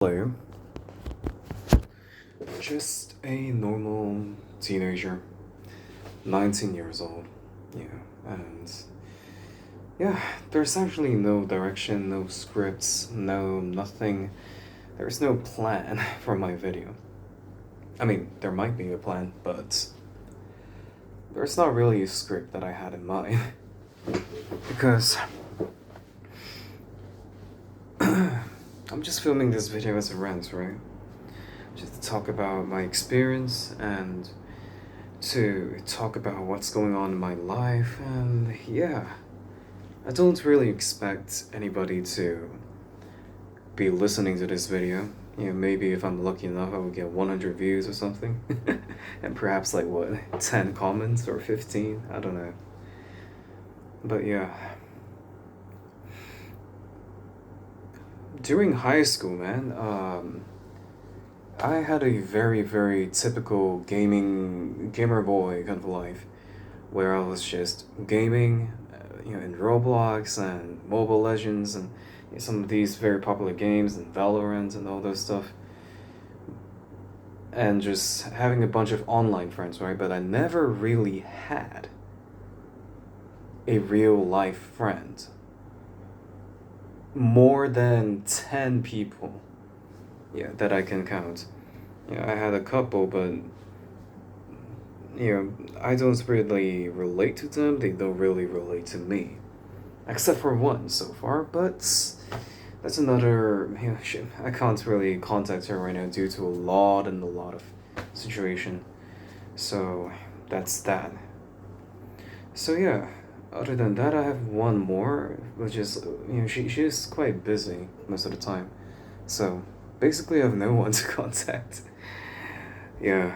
Hello. Just a normal teenager, 19 years old. Yeah, and yeah, there's actually no direction, no scripts, no nothing. There's no plan for my video. I mean, there might be a plan, but there's not really a script that I had in mind. Because I'm just filming this video as a rant, right? Just to talk about my experience and to talk about what's going on in my life, and yeah, I don't really expect anybody to be listening to this video. Maybe if I'm lucky enough, I will get 100 views or something, and perhaps like what, 10 comments or 15, I don't know. But yeah, during high school, man, I had a very typical gamer boy kind of life, where I was just gaming, in Roblox and Mobile Legends and some of these very popular games and Valorant and all those stuff, and just having a bunch of online friends, right? But I never really had a real life friend. More than 10 people, yeah, that I can count. I had a couple, but I don't really relate to them. They don't really relate to me, except for one so far. But that's another. Shit. I can't really contact her right now due to a lot of situation. So that's that. So yeah. Other than that, I have one more, which is she's quite busy most of the time. So basically, I have no one to contact. Yeah.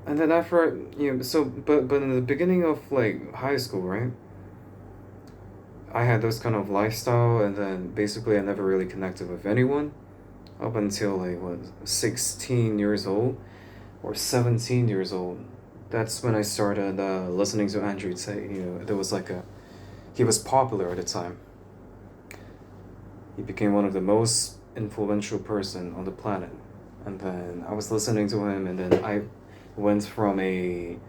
And then after, but in the beginning of like high school, right? I had this kind of lifestyle, and then basically I never really connected with anyone up until like what, 16 years old or 17 years old. That's when I started listening to Andrew Tate. There was like he was popular at the time. He became one of the most influential person on the planet. And then I was listening to him, and then I went from a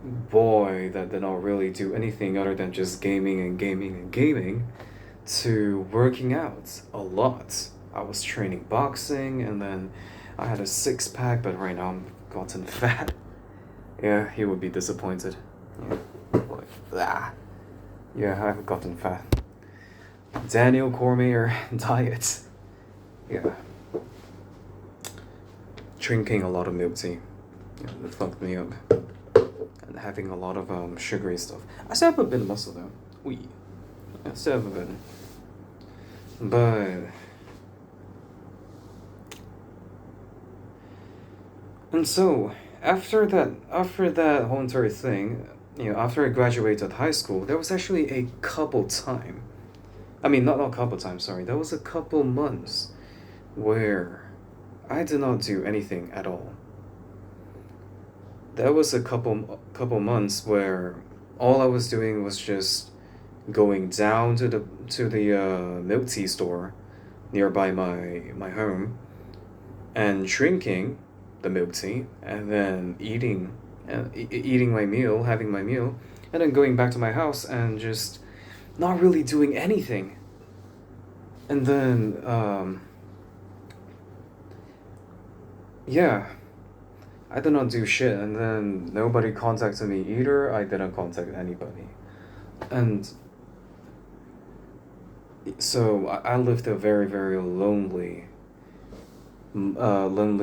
boy that did not really do anything other than just gaming and gaming and gaming to working out a lot. I was training boxing, and then I had a six pack, but right now I'm gotten fat. Yeah, he would be disappointed. Yeah, like, ah. Yeah, I've gotten fat. Daniel Cormier diet. Yeah. Drinking a lot of milk tea. Yeah, that fucked me up. And having a lot of sugary stuff. I still have a bit of muscle though. Oui. I still have a bit. But and so after that whole entire thing, after I graduated high school, there was actually a couple time. I mean, not a couple times. Sorry, there was a couple months where I did not do anything at all. There was a couple months where all I was doing was just going down to the milk tea store nearby my home and drinking the milk tea, and then eating my meal, having my meal, and then going back to my house and just not really doing anything. And then yeah, I did not do shit, and then nobody contacted me either. I didn't contact anybody. And so I lived a very lonely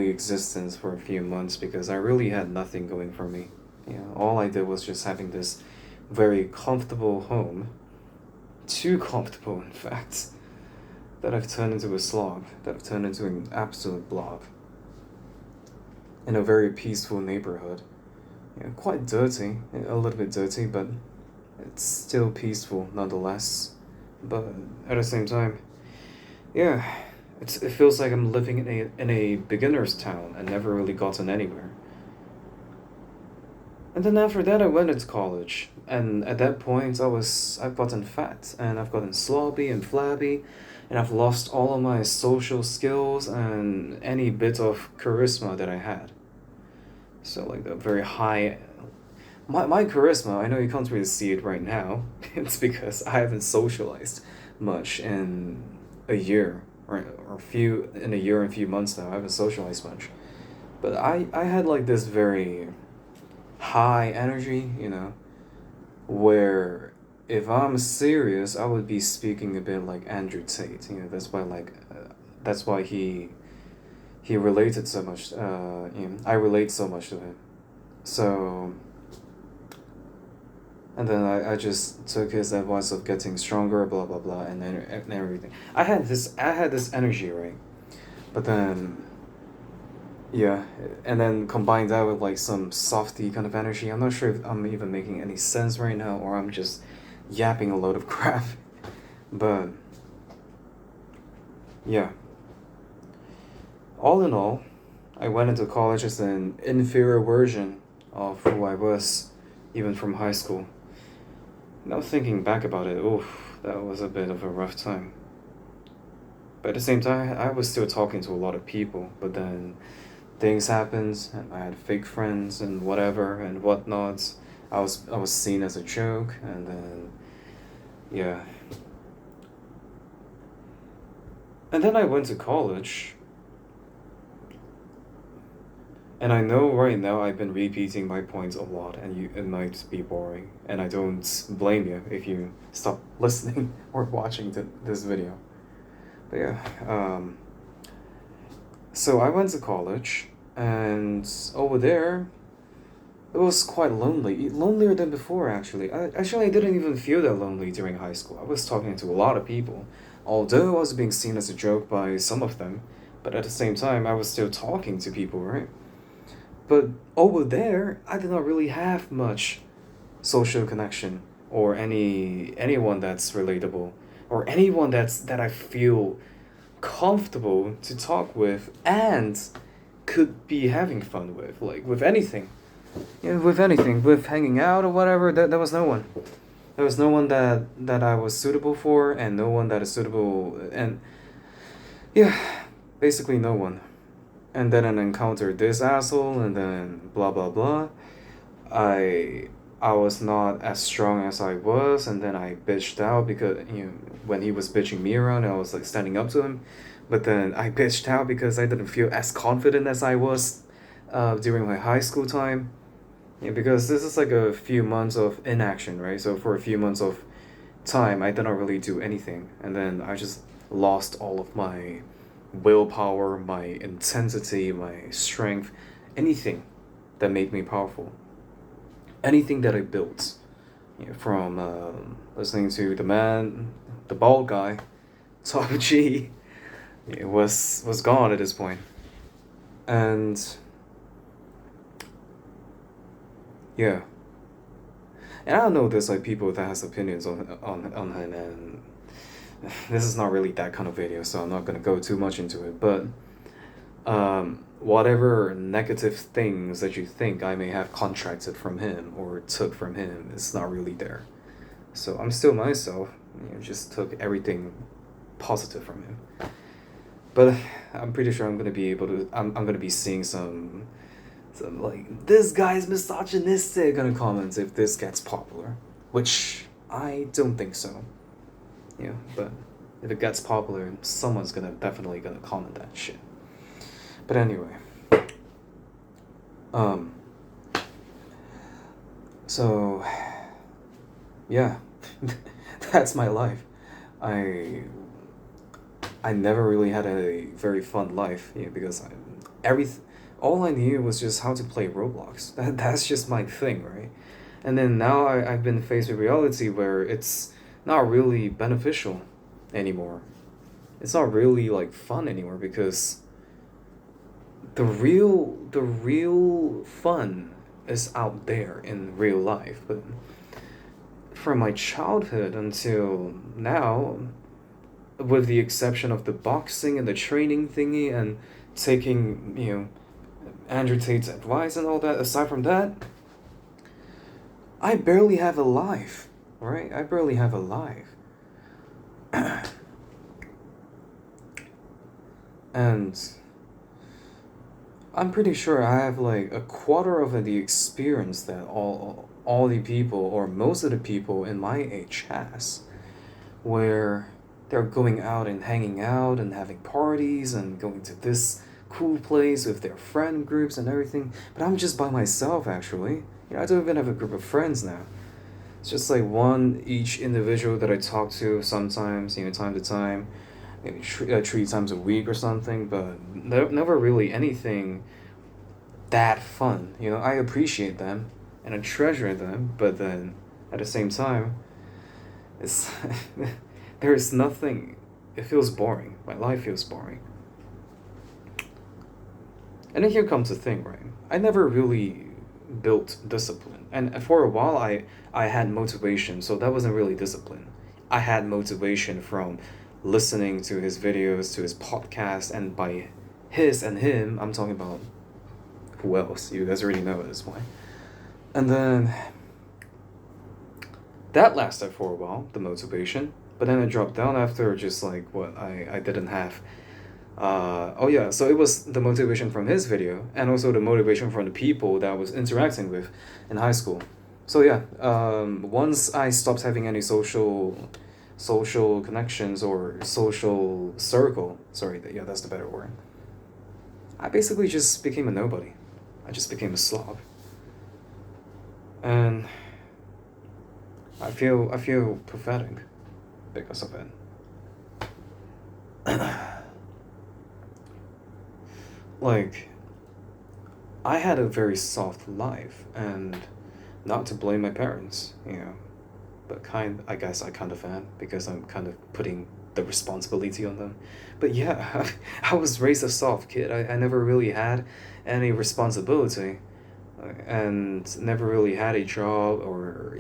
existence for a few months because I really had nothing going for me. All I did was just having this very comfortable home, too comfortable in fact, that I've turned into a slob, that I've turned into an absolute blob. In a very peaceful neighborhood. Quite dirty, a little bit dirty, but it's still peaceful nonetheless. But at the same time, yeah, it feels like I'm living in a beginner's town and never really gotten anywhere. And then after that, I went into college, and at that point, I've gotten fat and I've gotten sloppy and flabby, and I've lost all of my social skills and any bit of charisma that I had. So like the very high my charisma, I know you can't really see it right now. It's because I haven't socialized much in a year or few in a year and few months now. I haven't socialized much. But I had like this very high energy, where if I'm serious, I would be speaking a bit like Andrew Tate. That's why he related so much. I relate so much to him. So, and then I just took his advice of getting stronger, blah blah blah, and everything. I had this energy, right? But then, yeah, and then combine that with like some softy kind of energy. I'm not sure if I'm even making any sense right now, or I'm just yapping a load of crap. But yeah, all in all, I went into college as an inferior version of who I was, even from high school. Now thinking back about it, oof, that was a bit of a rough time. But at the same time, I was still talking to a lot of people. But then things happened, and I had fake friends and whatever and whatnot. I was seen as a joke, and then yeah. And then I went to college, and I know right now I've been repeating my points a lot, and it might be boring, and I don't blame you if you stop listening or watching this video. But yeah, so I went to college, and over there, it was quite lonely, lonelier than before actually. I didn't even feel that lonely during high school. I was talking to a lot of people, although I was being seen as a joke by some of them, but at the same time, I was still talking to people, right? But over there, I did not really have much social connection or anyone that's relatable or anyone that I feel comfortable to talk with and could be having fun with, like with anything. Yeah, with anything, with hanging out or whatever. There was no one. There was no one that I was suitable for, and no one that is suitable, and yeah, basically no one. And then I encountered this asshole, and then blah blah blah. I I was not as strong as I was, and then I bitched out because when he was bitching me around, I was like standing up to him, but then I bitched out because I didn't feel as confident as I was, during my high school time. Yeah, because this is like a few months of inaction, right? So for a few months of time, I did not really do anything, and then I just lost all of my willpower, my intensity, my strength, anything that made me powerful, anything that I built, from listening to the bald guy, Top G, it was gone at this point, and yeah, and I don't know there's like people that has opinions on him, and this is not really that kind of video, so I'm not gonna go too much into it, but whatever negative things that you think I may have contracted from him or took from him is not really there. So I'm still myself. Just took everything positive from him. But I'm pretty sure I'm gonna be able to. I'm gonna be seeing some like this guy's misogynistic kind of comments if this gets popular, which I don't think so. But if it gets popular, someone's definitely gonna comment that shit. But anyway, um, so yeah, that's my life. I I never really had a very fun life, because every all I knew was just how to play Roblox. That's just my thing, right? And then now I've been faced with reality where it's not really beneficial anymore. It's not really like fun anymore because the real fun is out there in real life. But from my childhood until now, with the exception of the boxing and the training thingy and taking, Andrew Tate's advice and all that, aside from that, I barely have a life, right? I barely have a life. And I'm pretty sure I have like a quarter of the experience that all the people or most of the people in my age has, where they're going out and hanging out and having parties and going to this cool place with their friend groups and everything. But I'm just by myself actually. I don't even have a group of friends now. It's just like one each individual that I talk to sometimes, time to time, maybe 3 times a week or something, but never really anything that fun. I appreciate them and I treasure them, but then at the same time, it's there's nothing. It feels boring. My life feels boring. And then here comes the thing, right? I never really built discipline, and for a while, I had motivation, so that wasn't really discipline. I had motivation from listening to his videos, to his podcast, and by his and him, I'm talking about who else? You guys already know at this point. And then that lasted for a while, the motivation. But then it dropped down after just like what I didn't have. Oh yeah, so it was the motivation from his video and also the motivation from the people that I was interacting with in high school. So yeah, once I stopped having any social connections or social circle, sorry, yeah, that's the better word. I basically just became a nobody. I just became a slob. And I feel pathetic because of it. Like, I had a very soft life, and not to blame my parents, but I guess I kind of am because I'm kind of putting the responsibility on them. But yeah, I was raised a soft kid. I never really had any responsibility, and never really had a job or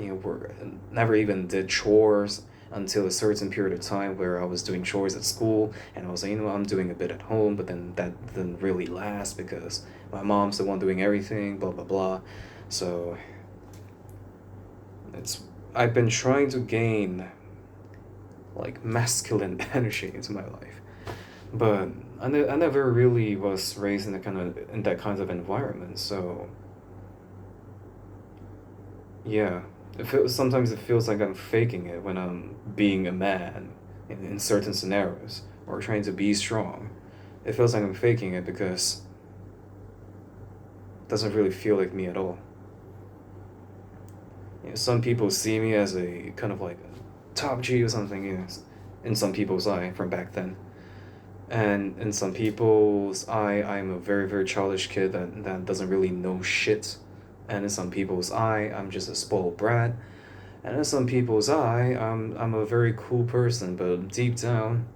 never even did chores until a certain period of time where I was doing chores at school and I was like, I'm doing a bit at home, but then that didn't really last because my mom's the one doing everything, blah blah blah. So it's I've been trying to gain like masculine energy into my life, but I never really was raised in that kind of environment. So yeah, sometimes it feels like I'm faking it when I'm being a man in certain scenarios or trying to be strong. It feels like I'm faking it because it doesn't really feel like me at all. Some people see me as a kind of like a top G or something, in some people's eye from back then. And in some people's eye, I'm a very, very childish kid that doesn't really know shit. And in some people's eye, I'm just a spoiled brat. And in some people's eye, I'm a very cool person, but deep down,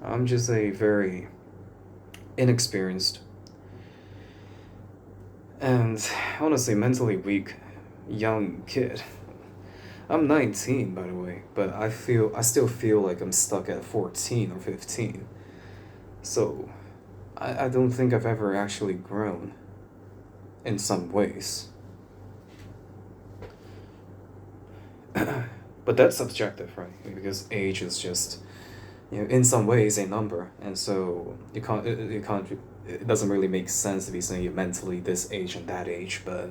I'm just a very inexperienced and honestly mentally weak young kid. I'm 19, by the way, but I still feel like I'm stuck at 14 or 15. So, I don't think I've ever actually grown in some ways. But that's subjective, right? Because age is just, in some ways a number, and so it doesn't really make sense to be saying you're mentally this age and that age, but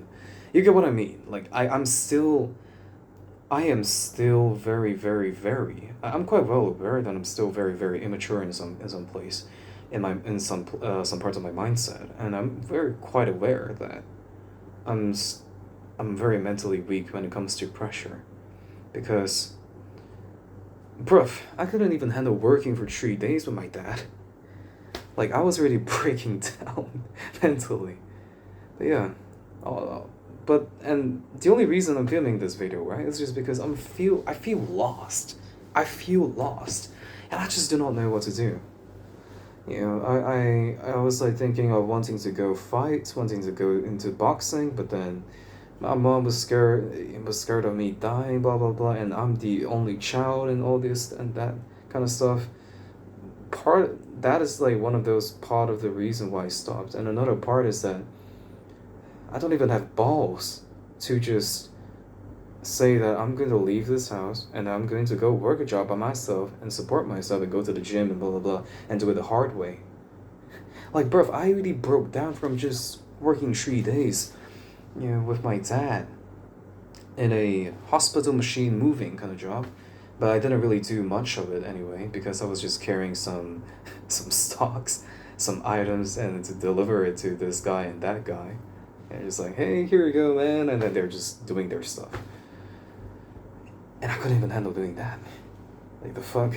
you get what I mean. Like I am still very, very, very. I'm quite well aware that I'm still very, very immature in some place, some parts of my mindset, and I'm very quite aware that I'm s- I'm very mentally weak when it comes to pressure, because, bruv, I couldn't even handle working for 3 days with my dad. Like I was already breaking down mentally. But yeah, oh, but and the only reason I'm filming this video, right, is just because I feel lost. I feel lost, and I just do not know what to do. I was like thinking of wanting to go fight, wanting to go into boxing, but then my mom was scared of me dying, blah blah blah, and I'm the only child and all this and that kind of stuff. That is like one of those part of the reason why I stopped, and another part is that I don't even have balls to just say that I'm going to leave this house and I'm going to go work a job by myself and support myself and go to the gym and blah blah blah and do it the hard way. Like, bruv, I really broke down from just working 3 days, with my dad in a hospital machine moving kind of job. But I didn't really do much of it anyway because I was just carrying some some stocks, some items, and to deliver it to this guy and that guy. And just like, hey, here you go, man. And then they're just doing their stuff. And I couldn't even handle doing that. Like, the fuck?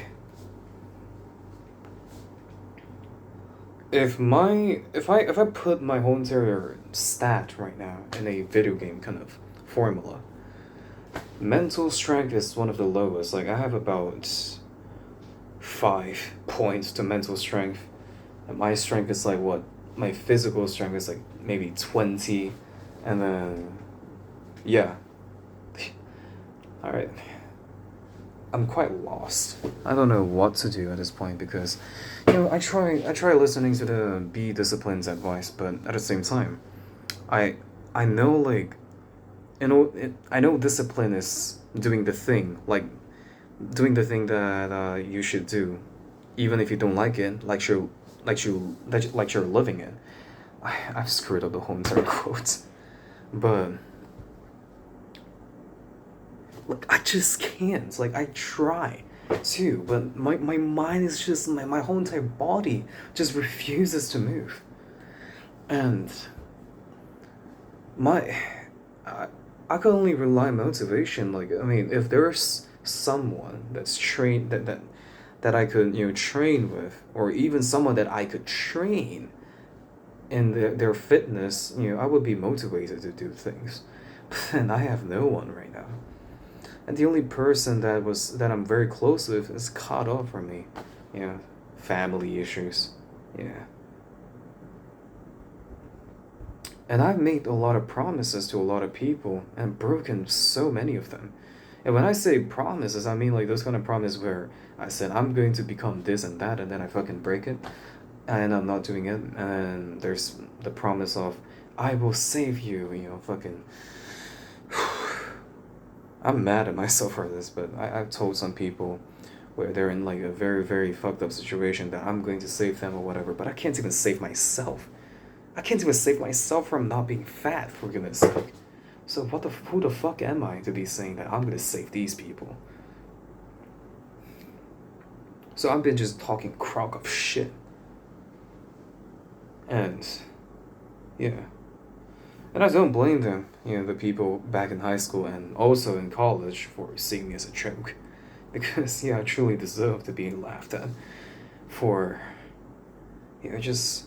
If I put my whole entire stat right now in a video game kind of formula, mental strength is one of the lowest. Like, I have about 5 points to mental strength, and my strength is like what? My physical strength is like maybe 20, and then yeah. All right. I'm quite lost. I don't know what to do at this point because, I try listening to the be disciplined advice, but at the same time, I I know like, I know discipline is doing the thing, like doing the thing that you should do, even if you don't like it, like you're living it. I've screwed up the whole entire quote, but like I just can't. Like I try to, but my mind is just my whole entire body just refuses to move. And my I, I can only rely on motivation. Like I mean, if there's someone that's trained that I could train with, or even someone that I could train in their fitness, I would be motivated to do things. And I have no one right now. And the only person that I'm very close with is cut off from me. Yeah, family issues. Yeah. And I've made a lot of promises to a lot of people and broken so many of them. And when I say promises, I mean like those kind of promises where I said I'm going to become this and that, and then I fucking break it, and I'm not doing it. And there's the promise of I will save you, fucking. I'm mad at myself for this, but I've told some people where they're in like a very, very fucked up situation that I'm going to save them or whatever, but I can't even save myself. I can't even save myself from not being fat, for goodness sake. So who the fuck am I to be saying that I'm gonna save these people? So I've been just talking crock of shit. And yeah. And I don't blame them, the people back in high school and also in college for seeing me as a joke. Because, I truly deserve to be laughed at for, just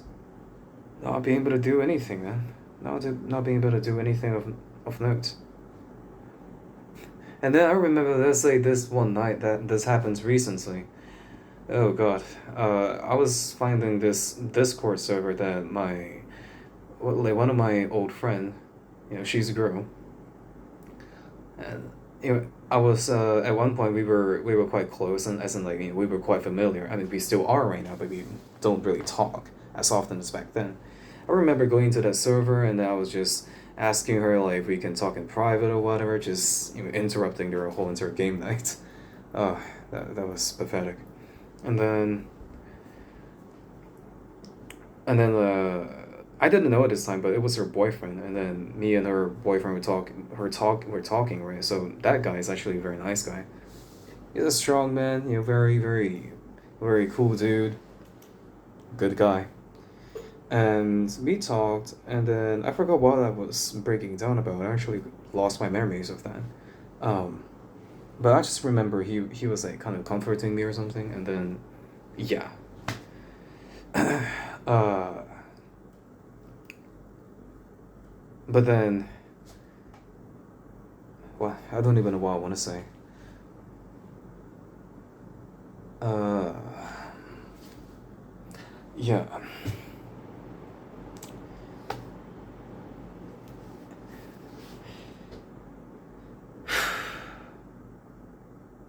not being able to do anything, man. Not being able to do anything of note. And then I remember there's like this one night that this happens recently. Oh god. I was finding this Discord server that like one of my old friend, she's a girl, and I was at one point we were quite close, and as in like we were quite familiar. I mean we still are right now, but we don't really talk as often as back then. I remember going to that server and I was just asking her like if we can talk in private or whatever, just interrupting their whole entire game night. Oh, that was pathetic. And then and then I didn't know at this time, but it was her boyfriend, and then me and her boyfriend were talking, right? So that guy is actually a very nice guy. He's a strong man, very, very, very cool dude, good guy. And we talked, and then I forgot what I was breaking down about. I actually lost my memories of that. Um, but I just remember he was like kind of comforting me or something, and then yeah. uh, but then what? I don't even know what I want to say. Uh, yeah.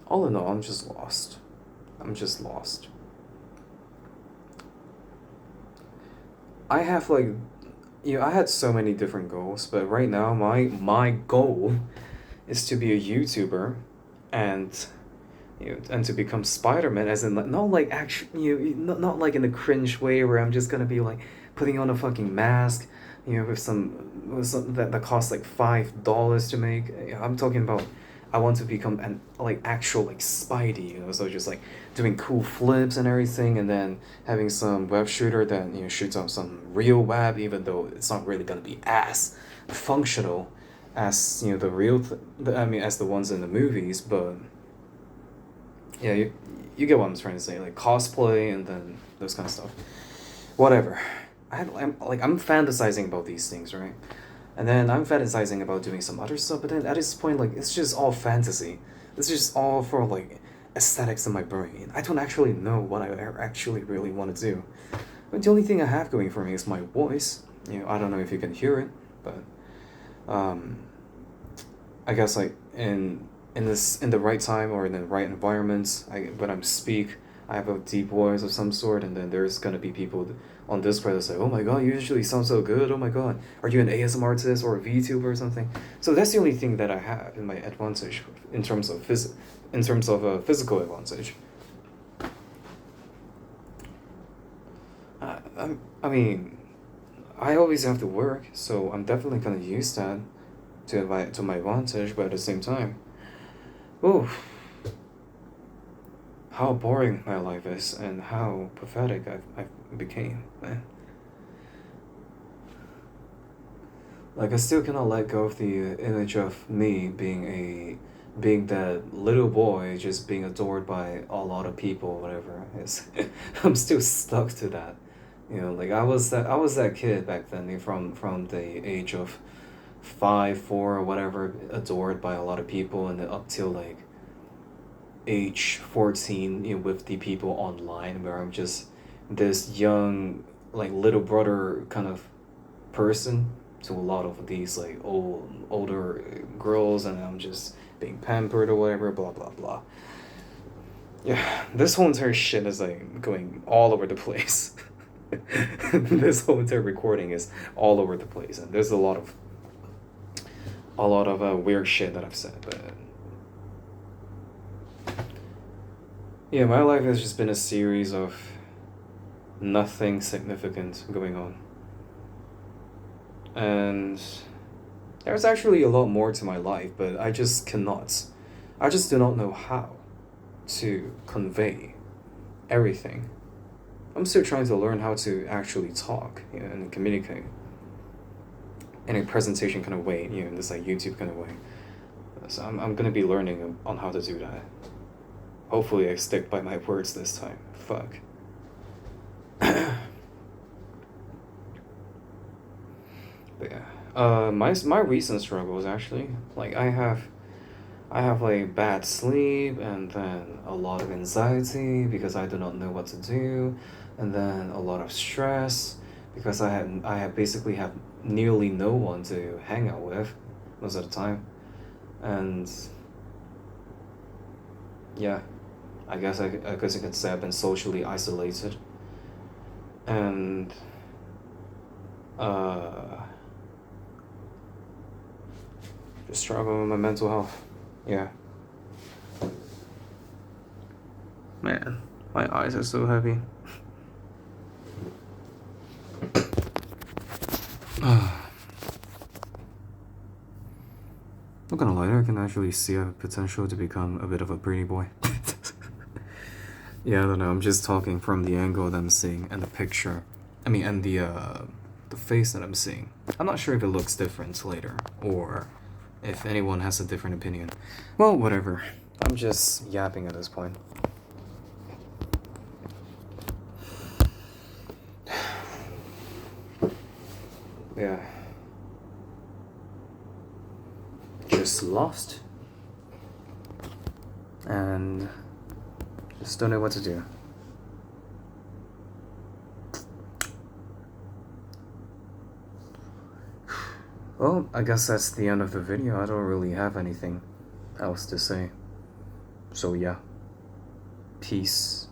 All in all, I'm just lost. I'm just lost. I have like, I had so many different goals, but right now my goal is to be a YouTuber and and to become Spider-Man, as in, like, not like actually, not like in a cringe way where I'm just gonna be like putting on a fucking mask, with some that costs like $5 to make. I'm talking about, I want to become an like actual like Spidey, so just like doing cool flips and everything, and then having some web shooter that shoots out some real web, even though it's not really gonna be as functional as the real I mean, as the ones in the movies, but yeah, you get what I'm trying to say, like cosplay and then those kind of stuff. Whatever. I'm fantasizing about these things, right? And then I'm fantasizing about doing some other stuff, but then at this point, like, it's just all fantasy. It's just all for like aesthetics in my brain. I don't actually know what I actually really want to do. But the only thing I have going for me is my voice. I don't know if you can hear it, but um, I guess like in the right time or in the right environment, when I'm speak, I have a deep voice of some sort, and then there's gonna be people on Discord that say, "Oh my god, you usually sound so good. Oh my god, are you an ASMR artist or a VTuber or something?" So that's the only thing that I have in my advantage in terms of a physical advantage. I mean, I always have to work, so I'm definitely gonna use that to my advantage, but at the same time, oh, how boring my life is and how pathetic I became, man. Like, I still cannot let go of the image of me being that little boy just being adored by a lot of people, whatever. It's, I'm still stuck to that. Like, I was that kid back then, from the age of 5, 4, or whatever, adored by a lot of people, and then up till like age 14, with the people online, where I'm just this young, like, little brother kind of person to a lot of these like older girls, and I'm just being pampered or whatever, blah blah blah. Yeah, this whole entire shit is like going all over the place. This whole entire recording is all over the place, and there's a lot of weird shit that I've said, but yeah, my life has just been a series of nothing significant going on. And there's actually a lot more to my life, but I just cannot. I just do not know how to convey everything. I'm still trying to learn how to actually talk, and communicate in a presentation kind of way, in this like YouTube kind of way. So I'm gonna be learning on how to do that. Hopefully I stick by my words this time. Fuck. But yeah, my recent struggles, actually, like, I have like bad sleep, and then a lot of anxiety because I do not know what to do, and then a lot of stress because I have basically have nearly no one to hang out with most of the time, and yeah, I guess you could say I've been socially isolated, and uh just struggling with my mental health. Yeah. Man, my eyes are so heavy. Not gonna lie, I can actually see a potential to become a bit of a pretty boy. Yeah, I don't know, I'm just talking from the angle that I'm seeing and the picture. I mean, and the face that I'm seeing. I'm not sure if it looks different later, or if anyone has a different opinion. Well, whatever. I'm just yapping at this point. Yeah. Just lost. And just don't know what to do. Well, I guess that's the end of the video. I don't really have anything else to say. So yeah. Peace.